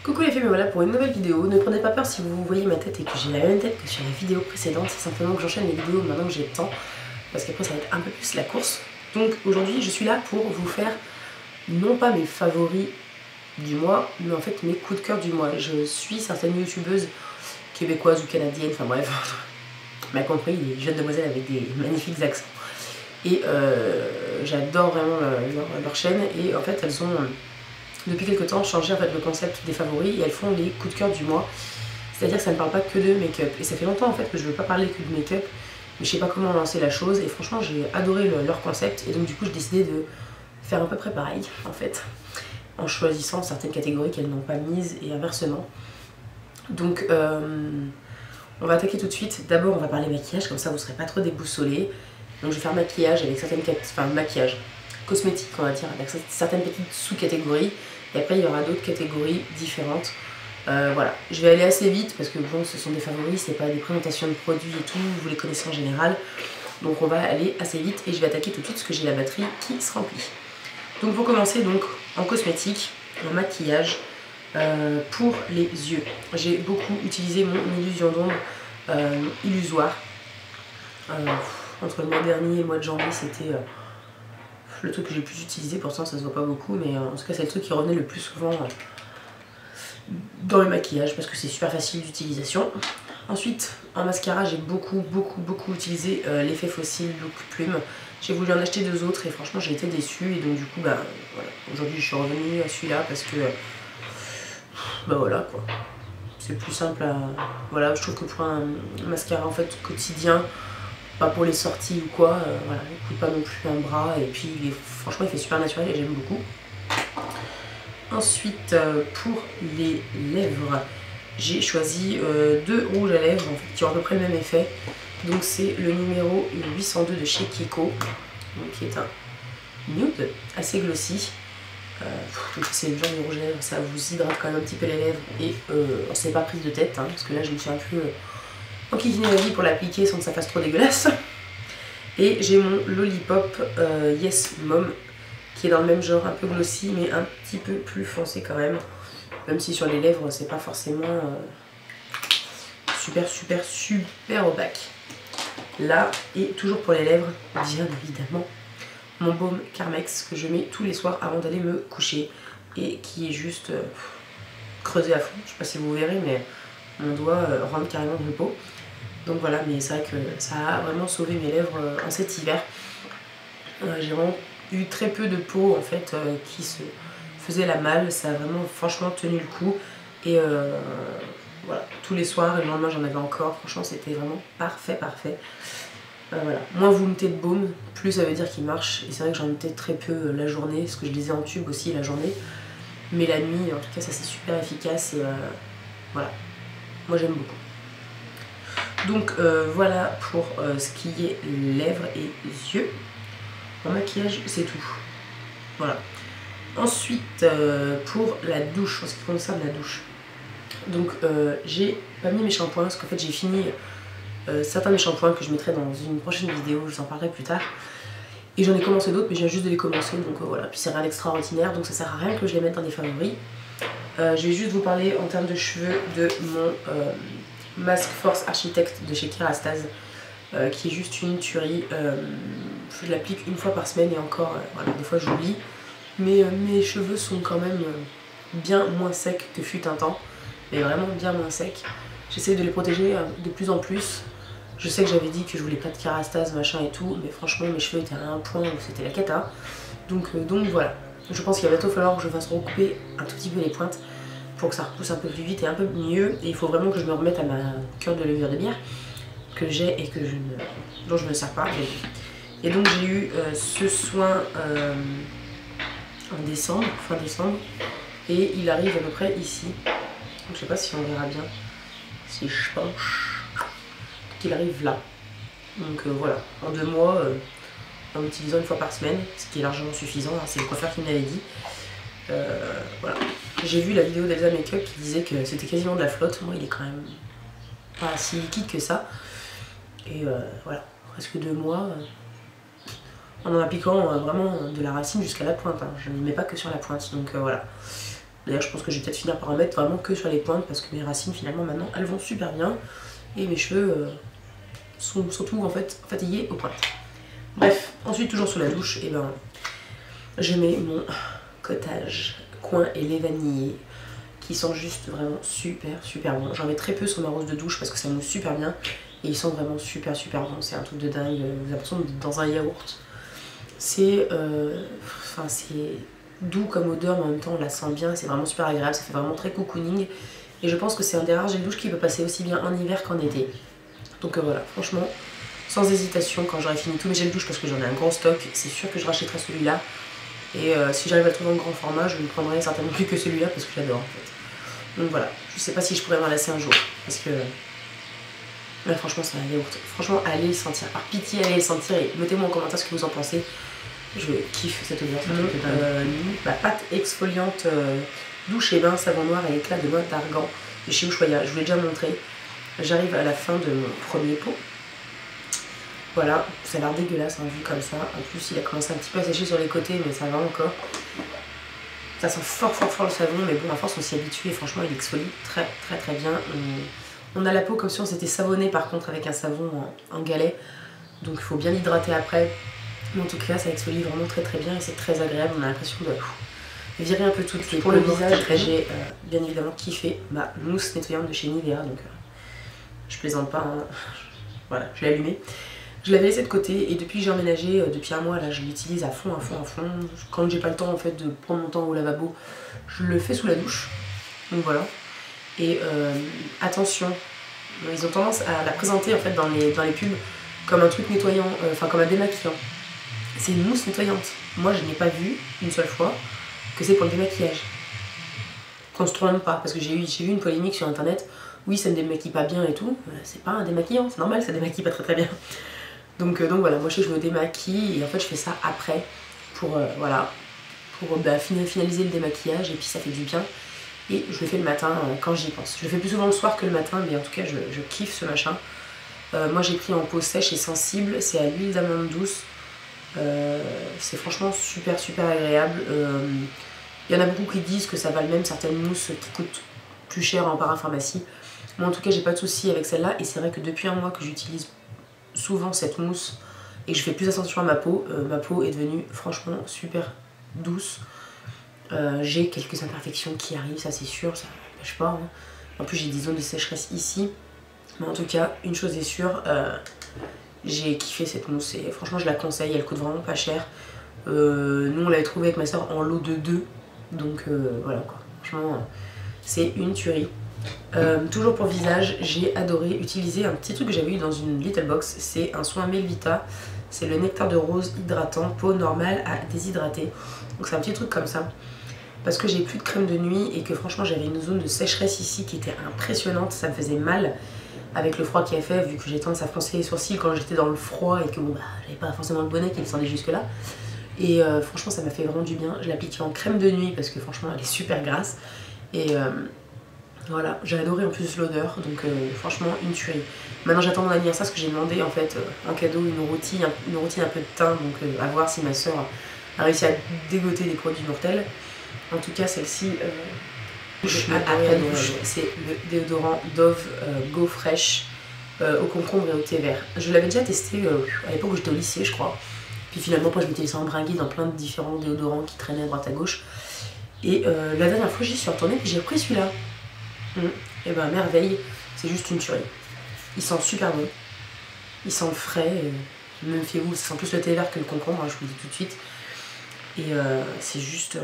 Coucou les filles, me voilà pour une nouvelle vidéo. Ne prenez pas peur si vous voyez ma tête et que j'ai la même tête que sur les vidéos précédentes. C'est simplement que j'enchaîne les vidéos maintenant que j'ai le temps, parce qu'après ça va être un peu plus la course. Donc aujourd'hui je suis là pour vous faire non pas mes favoris du mois, mais en fait mes coups de cœur du mois. Je suis certaines youtubeuses québécoises ou canadiennes, enfin bref, m'a compris, des jeunes demoiselles avec des magnifiques accents. Et j'adore vraiment leur chaîne, et en fait elles ont depuis quelques temps changé en fait le concept des favoris et elles font les coups de cœur du mois. C'est-à-dire que ça ne parle pas que de make-up. Et ça fait longtemps en fait que je veux pas parler que de make-up, mais je sais pas comment lancer la chose, et franchement j'ai adoré leur concept, et donc du coup j'ai décidé de faire à peu près pareil en fait, en choisissant certaines catégories qu'elles n'ont pas mises et inversement. Donc on va attaquer tout de suite. D'abord on va parler maquillage, comme ça vous serez pas trop déboussolés. Donc je vais faire maquillage avec certaines maquillage cosmétique on va dire, avec certaines petites sous-catégories, et après il y aura d'autres catégories différentes. Voilà, je vais aller assez vite parce que bon, ce sont des favoris, c'est pas des présentations de produits et tout, vous les connaissez en général. Donc on va aller assez vite et je vais attaquer tout de suite parce que j'ai la batterie qui se remplit. Donc pour commencer, donc en cosmétique, en maquillage, pour les yeux, j'ai beaucoup utilisé mon illusion d'ombre illusoire. Entre le mois dernier et le mois de janvier, c'était le truc que j'ai le plus utilisé. Pourtant ça se voit pas beaucoup, mais en tout cas c'est le truc qui revenait le plus souvent dans le maquillage parce que c'est super facile d'utilisation. Ensuite en mascara j'ai beaucoup utilisé l'effet fossile Look Plume. J'ai voulu en acheter deux autres et franchement j'ai été déçue, et donc du coup voilà, aujourd'hui je suis revenue à celui-là parce que voilà quoi, c'est plus simple à... Voilà, je trouve que pour un mascara en fait quotidien, pas pour les sorties ou quoi, voilà, il coûte pas non plus un bras, et puis franchement il fait super naturel et j'aime beaucoup. Ensuite pour les lèvres, j'ai choisi deux rouges à lèvres en fait, qui ont à peu près le même effet. Donc c'est le numéro 802 de chez Kiko, donc, qui est un nude assez glossy. C'est le genre de rouge à lèvres, ça vous hydrate quand même un petit peu les lèvres, et c'est pas prise de tête hein, parce que là je me suis un peu enquiquiné la vie pour l'appliquer sans que ça fasse trop dégueulasse. Et j'ai mon Lollipop Yes Mom, qui est dans le même genre, un peu glossy mais un petit peu plus foncé quand même, même si sur les lèvres c'est pas forcément super opaque. Là, et toujours pour les lèvres, bien évidemment, mon baume Carmex que je mets tous les soirs avant d'aller me coucher, et qui est juste creusé à fond. Je sais pas si vous verrez, mais mon doigt rentre carrément dans le pot. Donc voilà, mais c'est vrai que ça a vraiment sauvé mes lèvres en cet hiver. J'ai vraiment eu très peu de peau en fait qui se faisait la malle. Ça a vraiment franchement tenu le coup, et voilà, tous les soirs, et le lendemain j'en avais encore. Franchement c'était vraiment parfait. Voilà. Moins vous mettez de baume, plus ça veut dire qu'il marche, et c'est vrai que j'en mettais très peu la journée parce que je les ai en tube aussi la journée, mais la nuit en tout cas ça c'est super efficace, et voilà, moi j'aime beaucoup. Donc voilà pour ce qui est lèvres et yeux. En maquillage c'est tout, voilà. Ensuite pour la douche, en ce qui concerne la douche, donc j'ai pas mis mes shampoings parce qu'en fait j'ai fini certains de mes shampoings que je mettrai dans une prochaine vidéo, je vous en parlerai plus tard. Et j'en ai commencé d'autres, mais je viens juste de les commencer, donc voilà. Puis c'est rien d'extraordinaire, donc ça sert à rien que je les mette dans des favoris. Je vais juste vous parler en termes de cheveux de mon Mask Force Architect de chez Kerastase, qui est juste une tuerie. Je l'applique une fois par semaine, et encore, voilà, des fois j'oublie. Mais mes cheveux sont quand même bien moins secs que fut un temps, mais vraiment bien moins secs. J'essaie de les protéger de plus en plus. Je sais que j'avais dit que je voulais pas de Kerastase machin et tout, mais franchement mes cheveux étaient à un point où c'était la cata. Donc voilà, je pense qu'il va bientôt falloir que je fasse recouper un tout petit peu les pointes pour que ça repousse un peu plus vite et un peu mieux. Et il faut vraiment que je me remette à ma cure de levure de bière que j'ai et que dont je ne me sers pas. Et donc j'ai eu ce soin en décembre, fin décembre, et il arrive à peu près ici. Donc je sais pas si on verra bien si je penche. Qu'il arrive là. Donc voilà, en 2 mois, en utilisant une fois par semaine, ce qui est largement suffisant, hein, c'est le coiffeur qui me l'avait dit. Voilà. J'ai vu la vidéo d'Elsa Makeup qui disait que c'était quasiment de la flotte. Moi il est quand même pas si liquide que ça. Et voilà, presque 2 mois en appliquant vraiment de la racine jusqu'à la pointe, hein. Je ne mets pas que sur la pointe, donc voilà. D'ailleurs je pense que je vais peut-être finir par en mettre vraiment que sur les pointes parce que mes racines finalement maintenant elles vont super bien et mes cheveux sont surtout en fait fatigués aux pointes. Bref, ensuite toujours sous la douche, et ben je mets mon cottage coin et lait vanillé qui sent juste vraiment super bon. J'en mets très peu sur ma rose de douche parce que ça mousse super bien et ils sont vraiment super bon. C'est un truc de dingue, vous avez l'impression d'être dans un yaourt. C'est doux comme odeur mais en même temps on la sent bien, c'est vraiment super agréable, ça fait vraiment très cocooning et je pense que c'est un des rares gels douche qui peut passer aussi bien en hiver qu'en été. Donc voilà, franchement, sans hésitation, quand j'aurai fini tous mes gels douche parce que j'en ai un grand stock, c'est sûr que je rachèterai celui-là. Et si j'arrive à le trouver en grand format, je ne prendrai certainement plus que celui-là parce que j'adore en fait. Donc voilà, je sais pas si je pourrais m'en lasser un jour parce que là, franchement c'est un yaourt. Franchement allez le sentir, par pitié allez le sentir et mettez-moi en commentaire ce que vous en pensez. Je kiffe cette odeur. Ma pâte exfoliante douche et bain savon noir et éclat de noix d'argan de chez Ushuaïa. Je vous l'ai déjà montré. J'arrive à la fin de mon premier pot. Voilà, ça a l'air dégueulasse hein, vu comme ça. En plus il a commencé un petit peu à sécher sur les côtés mais ça va encore. Ça sent fort le savon mais bon à force on s'y habitue et franchement il exfolie très bien. On a la peau comme si on s'était savonné par contre avec un savon en galet. Donc il faut bien l'hydrater après. Mais en tout cas ça exfolie vraiment très bien et c'est très agréable. On a l'impression de virer un peu toutes les. Pour le visage j'ai bien évidemment kiffé ma mousse nettoyante de chez Nivea. Donc je plaisante pas hein. Voilà, je l'ai allumée. Je l'avais laissé de côté et depuis que j'ai emménagé, depuis un mois là, je l'utilise à fond. Quand j'ai pas le temps en fait de prendre mon temps au lavabo, je le fais sous la douche. Donc voilà. Et attention, ils ont tendance à la présenter en fait dans les pubs comme un truc nettoyant, comme un démaquillant. C'est une mousse nettoyante. Moi je n'ai pas vu une seule fois que c'est pour le démaquillage. Qu'on se trompe pas, parce que j'ai vu une polémique sur internet. Oui, ça ne démaquille pas bien et tout. C'est pas un démaquillant, c'est normal, ça démaquille pas très bien. Donc voilà, moi je sais que je me démaquille et en fait je fais ça après pour finaliser le démaquillage et puis ça fait du bien. Et je le fais le matin quand j'y pense. Je le fais plus souvent le soir que le matin mais en tout cas je kiffe ce machin. Moi j'ai pris en peau sèche et sensible, c'est à l'huile d'amande douce. C'est franchement super agréable. Il y en a beaucoup qui disent que ça va le même certaines mousses qui coûtent plus cher en parapharmacie. Moi en tout cas j'ai pas de soucis avec celle-là et c'est vrai que depuis un mois que j'utilise souvent cette mousse et que je fais plus attention à ma peau est devenue franchement super douce. J'ai quelques imperfections qui arrivent, ça c'est sûr, ça ne m'empêche pas hein. En plus j'ai des zones de sécheresse ici mais en tout cas une chose est sûre, j'ai kiffé cette mousse et franchement je la conseille, elle coûte vraiment pas cher. Nous on l'avait trouvée avec ma soeur en lot de 2 donc voilà quoi, franchement c'est une tuerie. Toujours pour visage, j'ai adoré utiliser un petit truc que j'avais eu dans une little box, c'est un soin Melvita, c'est le nectar de rose hydratant, peau normale à déshydrater. Donc c'est un petit truc comme ça, parce que j'ai plus de crème de nuit et que franchement j'avais une zone de sécheresse ici qui était impressionnante, ça me faisait mal avec le froid qui a fait, vu que j'ai tendance à froncer les sourcils quand j'étais dans le froid et que bon bah j'avais pas forcément le bonnet qui descendait jusque là. Et franchement ça m'a fait vraiment du bien, je l'ai appliquée en crème de nuit parce que franchement elle est super grasse et voilà, j'ai adoré en plus l'odeur, donc franchement une tuerie. Maintenant j'attends mon anniversaire parce que j'ai demandé en fait en cadeau une routine un peu de teint, donc à voir si ma soeur a réussi à dégoter des produits mortels. En tout cas celle-ci, après douche, c'est le déodorant Dove Go Fresh au concombre et au thé vert. Je l'avais déjà testé à l'époque où j'étais au lycée je crois. Puis finalement après je m'étais laissé embringuer dans plein de différents déodorants qui traînaient à droite à gauche. Et la dernière fois j'y suis retournée et j'ai repris celui-là. Et ben merveille, c'est juste une tuerie. Il sent super bon, il sent frais, méfiez-vous, ça sent plus le thé vert que le concombre, hein, je vous le dis tout de suite. Et c'est juste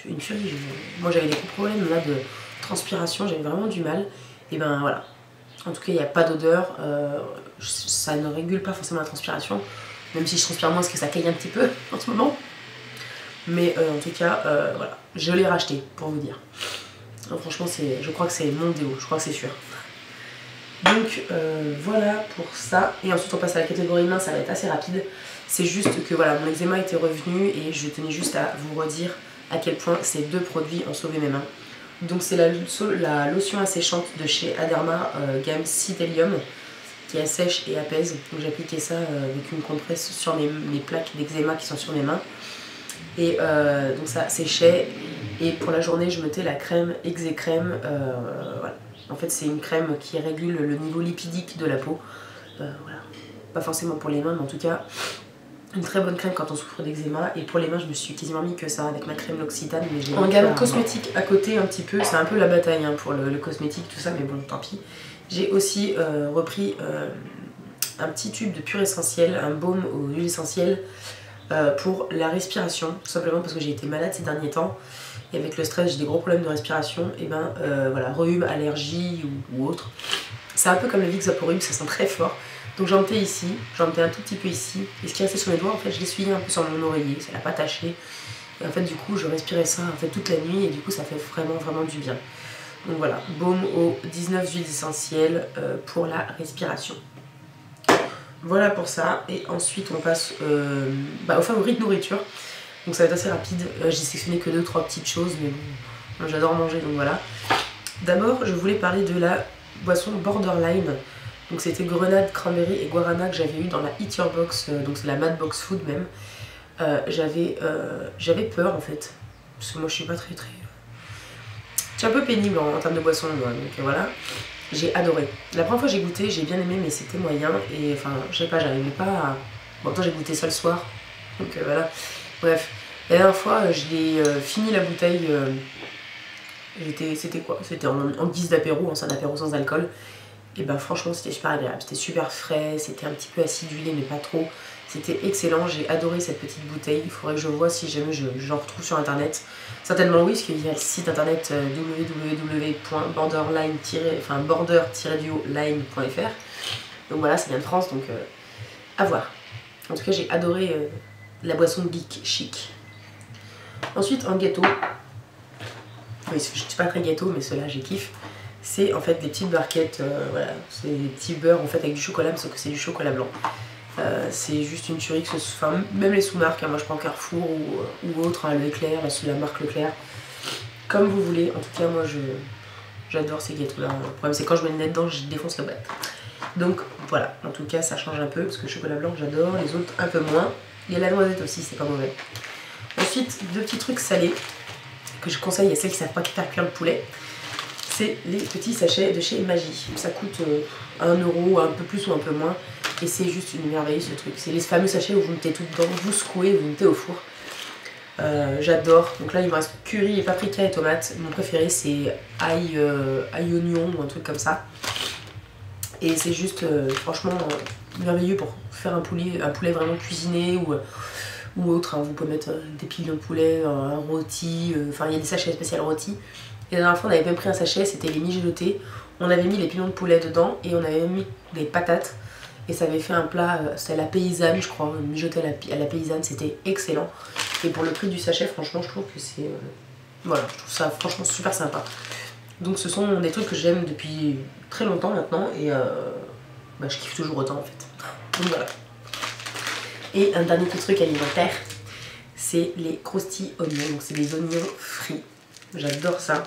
une tuerie. Moi j'avais des gros problèmes là de transpiration, j'avais vraiment du mal. Et ben voilà, en tout cas il n'y a pas d'odeur, ça ne régule pas forcément la transpiration, même si je transpire moins parce que ça caille un petit peu en ce moment. Mais en tout cas, voilà, je l'ai racheté pour vous dire. Donc, franchement, je crois que c'est mon déo, je crois que c'est sûr. Donc voilà pour ça. Et ensuite on passe à la catégorie main, ça va être assez rapide. C'est juste que voilà, mon eczéma était revenu et je tenais juste à vous redire à quel point ces deux produits ont sauvé mes mains. Donc c'est la lotion asséchante de chez Aderma gamme Cytelium qui assèche et apaise. Donc j'ai appliqué ça avec une compresse sur les plaques d'eczéma qui sont sur mes mains. Et donc ça séchait Et pour la journée, je mettais la crème Exé-Crème. Voilà. En fait, c'est une crème qui régule le niveau lipidique de la peau. Voilà. Pas forcément pour les mains, mais en tout cas, une très bonne crème quand on souffre d'eczéma. Et pour les mains, je me suis quasiment mis que ça avec ma crème L'Occitane. En gamme cosmétique à côté un petit peu, c'est un peu la bataille hein, pour le cosmétique, tout ça, mais bon, tant pis. J'ai aussi repris un petit tube de pur essentiel, un baume aux huiles essentielles pour la respiration, tout simplement parce que j'ai été malade ces derniers temps. Et avec le stress, j'ai des gros problèmes de respiration. Et ben voilà, rhume, allergie ou autre. C'est un peu comme le Vicks Vaporub, ça sent très fort. Donc j'en mettais ici, j'en mettais un tout petit peu ici. Et ce qui restait sur mes doigts, en fait, je l'essuyais un peu sur mon oreiller, ça l'a pas taché. Et en fait, du coup, je respirais ça en fait, toute la nuit et du coup, ça fait vraiment du bien. Donc voilà, baume aux 19 huiles essentielles pour la respiration. Voilà pour ça. Et ensuite, on passe aux favoris de nourriture. Donc ça va être assez rapide. J'ai sélectionné que 2-3 petites choses, mais bon, j'adore manger, donc voilà. D'abord, je voulais parler de la boisson Borderline. Donc c'était grenade, cranberry et guarana que j'avais eu dans la Eat Your Box, donc c'est la Mad Box Food même. J'avais peur en fait, parce que moi je suis pas très... Je suis un peu pénible en termes de boisson, moi, donc voilà. J'ai adoré. La première fois que j'ai goûté, j'ai bien aimé, mais c'était moyen, et enfin, je sais pas, j'arrivais pas à... Bon, attends, j'ai goûté ça le soir, donc voilà. Bref, la dernière fois, je l'ai fini la bouteille, c'était quoi? C'était en guise d'apéro, c'est un apéro sans alcool. Et ben franchement c'était super agréable, c'était super frais, c'était un petit peu acidulé mais pas trop. C'était excellent, j'ai adoré cette petite bouteille. Il faudrait que je vois si jamais j'en retrouve sur internet. Certainement oui, parce qu'il y a le site internet border-line.fr. Donc voilà, ça vient de France, donc à voir. En tout cas j'ai adoré la boisson geek chic. Ensuite en gâteau, oui, je suis pas très gâteau mais ceux-là j'ai kiffe. C'est en fait des petites barquettes, voilà, c'est des petits beurres en fait avec du chocolat, mais sauf que c'est du chocolat blanc. C'est juste une tuerie, enfin, même les sous-marques, hein, moi je prends Carrefour ou autre, hein, Leclerc, la marque Leclerc, comme vous voulez. En tout cas moi j'adore ces gâteaux-là. Le problème c'est quand je mets le nez dedans, je défonce la boîte. Donc voilà, en tout cas ça change un peu, parce que le chocolat blanc j'adore, les autres un peu moins. Il y a la noisette aussi, c'est pas mauvais. Ensuite, deux petits trucs salés que je conseille à celles qui savent pas faire cuire le poulet. C'est les petits sachets de chez Maggi. Ça coûte 1 €, un peu plus ou un peu moins. Et c'est juste une merveille ce truc. C'est les fameux sachets où vous mettez tout dedans, vous secouez, vous mettez au four. J'adore. Donc là il me reste curry et paprika et tomates. Mon préféré c'est ail oignon ou un truc comme ça. Et c'est juste franchement merveilleux pour faire un poulet vraiment cuisiné ou autre. Hein. Vous pouvez mettre des pilons de poulet, un rôti, enfin il y a des sachets spéciaux rôti. Et la dernière fois on avait même pris un sachet, c'était les mijotés. On avait mis les pilons de poulet dedans et on avait mis des patates. Et ça avait fait un plat, c'était la paysanne je crois, mijoté à la paysanne, c'était excellent. Et pour le prix du sachet, franchement je trouve que c'est... voilà, je trouve ça franchement super sympa. Donc ce sont des trucs que j'aime depuis très longtemps maintenant et je kiffe toujours autant en fait. Donc voilà. Et un dernier petit truc alimentaire, c'est les croustilles oignons. Donc c'est des oignons frits. J'adore ça.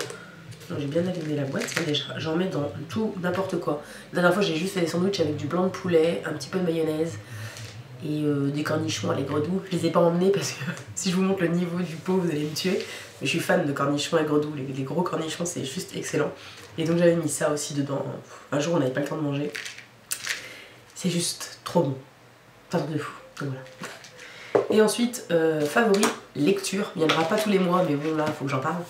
J'ai bien allumé la boîte, hein, déjà. J'en mets dans tout, n'importe quoi. La dernière fois, j'ai juste fait des sandwichs avec du blanc de poulet, un petit peu de mayonnaise et des cornichons à l'aigre doux. Je les ai pas emmenés parce que si je vous montre le niveau du pot, vous allez me tuer. Mais je suis fan de cornichons aigre doux. Les gros cornichons, c'est juste excellent. Et donc j'avais mis ça aussi dedans. Un jour, on n'avait pas le temps de manger. C'est juste trop bon. C'est un truc de fou. Donc voilà. Et ensuite, favori, lecture. Il n'y en aura pas tous les mois, mais bon, là, il faut que j'en parle.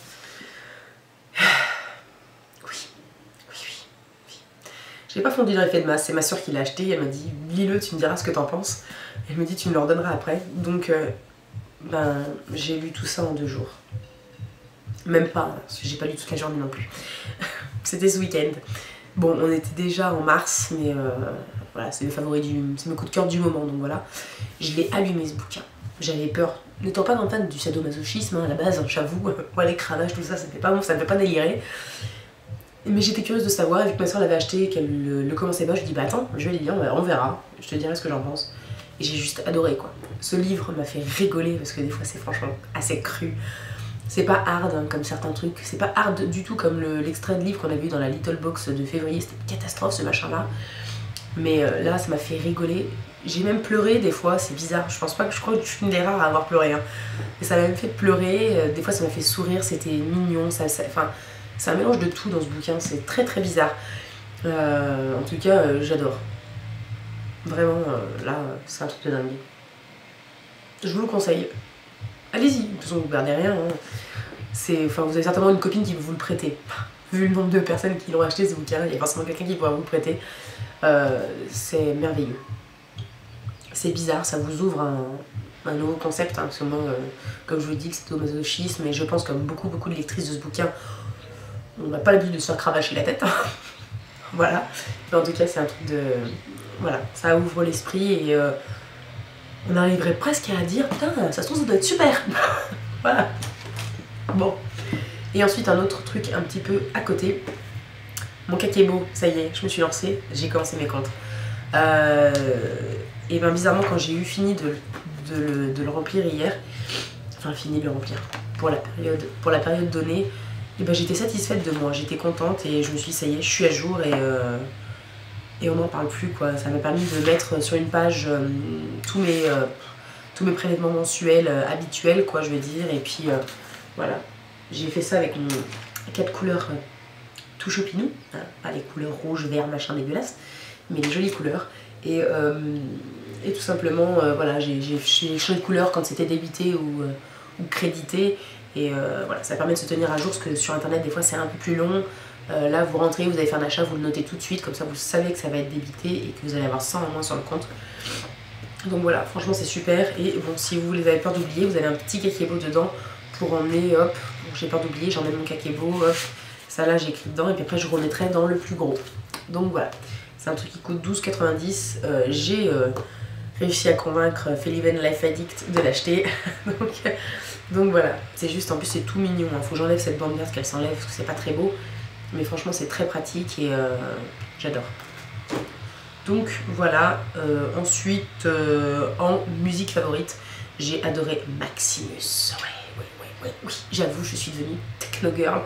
J'ai pas fondu dans l'effet de masse, c'est ma soeur qui l'a acheté, elle m'a dit lis-le, tu me diras ce que t'en penses. Elle me dit tu me le redonneras après. Donc j'ai lu tout ça en 2 jours. Même pas, parce que j'ai pas lu toute la journée non plus. C'était ce week-end. Bon, on était déjà en mars, mais voilà, c'est c'est mes coups de cœur du moment, donc voilà. Je l'ai allumé ce bouquin. J'avais peur. N'étant pas dans le fan du sadomasochisme, hein, à la base, hein, j'avoue, les cravages, tout ça, ça me fait pas bon, ça me fait pas délirer. Mais j'étais curieuse de savoir, vu que ma soeur l'avait acheté et qu'elle le commençait pas, je lui dis bah attends, je vais le lire, on verra, je te dirai ce que j'en pense. Et j'ai juste adoré quoi. Ce livre m'a fait rigoler parce que des fois c'est franchement assez cru. C'est pas hard hein, comme certains trucs, c'est pas hard du tout comme l'extrait de livre qu'on a vu dans la Little Box de février, c'était une catastrophe ce machin là. Mais là ça m'a fait rigoler, J'ai même pleuré des fois, c'est bizarre. Je crois que je suis une des rares à avoir pleuré. Hein. Et ça m'a même fait pleurer, des fois ça m'a fait sourire, c'était mignon. Enfin, c'est un mélange de tout dans ce bouquin, c'est très très bizarre. En tout cas, j'adore. Vraiment, là, c'est un truc de dingue. Je vous le conseille. Allez-y, de toute façon vous ne perdez rien. Hein. Enfin, vous avez certainement une copine qui peut vous le prêter. Vu le nombre de personnes qui l'ont acheté ce bouquin, il y a forcément quelqu'un qui pourra vous le prêter. C'est merveilleux. C'est bizarre, ça vous ouvre un nouveau concept, hein, parce que moi, comme je vous dis, c'est au masochisme, et je pense comme beaucoup de lectrices de ce bouquin, on n'a pas l'habitude de se faire cravacher la tête. Voilà. Mais en tout cas, c'est un truc de... Voilà, ça ouvre l'esprit et on arriverait presque à dire, putain, ça se trouve, ça doit être super. Voilà. Bon. Et ensuite, un autre truc un petit peu à côté. Mon kakebo, ça y est, je me suis lancée, j'ai commencé mes comptes. Et bien bizarrement, quand j'ai eu fini de le remplir hier, enfin fini de le remplir, pour la période donnée, et ben j'étais satisfaite de moi, j'étais contente et je me suis dit ça y est, je suis à jour et on n'en parle plus quoi. Ça m'a permis de mettre sur une page tous mes prélèvements mensuels habituels quoi je veux dire, et puis voilà, j'ai fait ça avec mon 4 couleurs tout chopinou, hein, pas les couleurs rouge, vert, machin dégueulasse, mais les jolies couleurs. Et tout simplement, voilà, j'ai changé de couleur quand c'était débité ou crédité. Et voilà, ça permet de se tenir à jour parce que sur internet, des fois, c'est un peu plus long. Là, vous rentrez, vous allez faire un achat, vous le notez tout de suite, comme ça vous savez que ça va être débité et que vous allez avoir 100 en moins sur le compte. Donc voilà, franchement, c'est super. Et bon, si vous avez peur d'oublier, vous avez un petit kakebo dedans pour emmener, hop, bon, j'ai peur d'oublier, j'emmène mon kakebo, hop, ça là, j'écris dedans et puis après, je remettrai dans le plus gros. Donc voilà. C'est un truc qui coûte 12,90 €. J'ai réussi à convaincre Feliven Life Addict de l'acheter. donc voilà, c'est juste, en plus c'est tout mignon. Hein. Faut que j'enlève cette bande verte, qu'elle s'enlève parce que c'est pas très beau. Mais franchement c'est très pratique et j'adore. Donc voilà, ensuite en musique favorite, j'ai adoré Maximus. Oui, j'avoue, je suis devenue techno girl.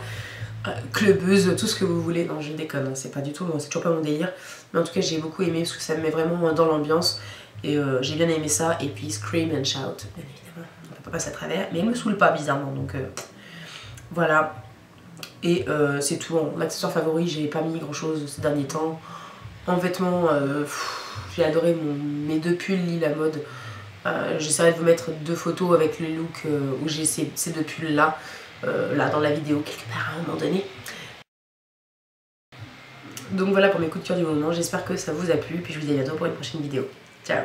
Clubeuse, tout ce que vous voulez, non je déconne, hein, c'est pas du tout, c'est toujours pas mon délire, mais en tout cas j'ai beaucoup aimé parce que ça me met vraiment dans l'ambiance et j'ai bien aimé ça. Et puis Scream and Shout, bien évidemment, on peut pas passer à travers, mais il me saoule pas bizarrement, donc voilà. Et c'est tout. En accessoire favori, j'ai pas mis grand chose ces derniers temps. En vêtements, j'ai adoré mes 2 pulls Lit la mode. J'essaierai de vous mettre 2 photos avec le look où j'ai ces 2 pulls là. Là dans la vidéo quelque part à un moment donné. Donc voilà pour mes coups de cœur du moment, j'espère que ça vous a plu, puis je vous dis à bientôt pour une prochaine vidéo. Ciao.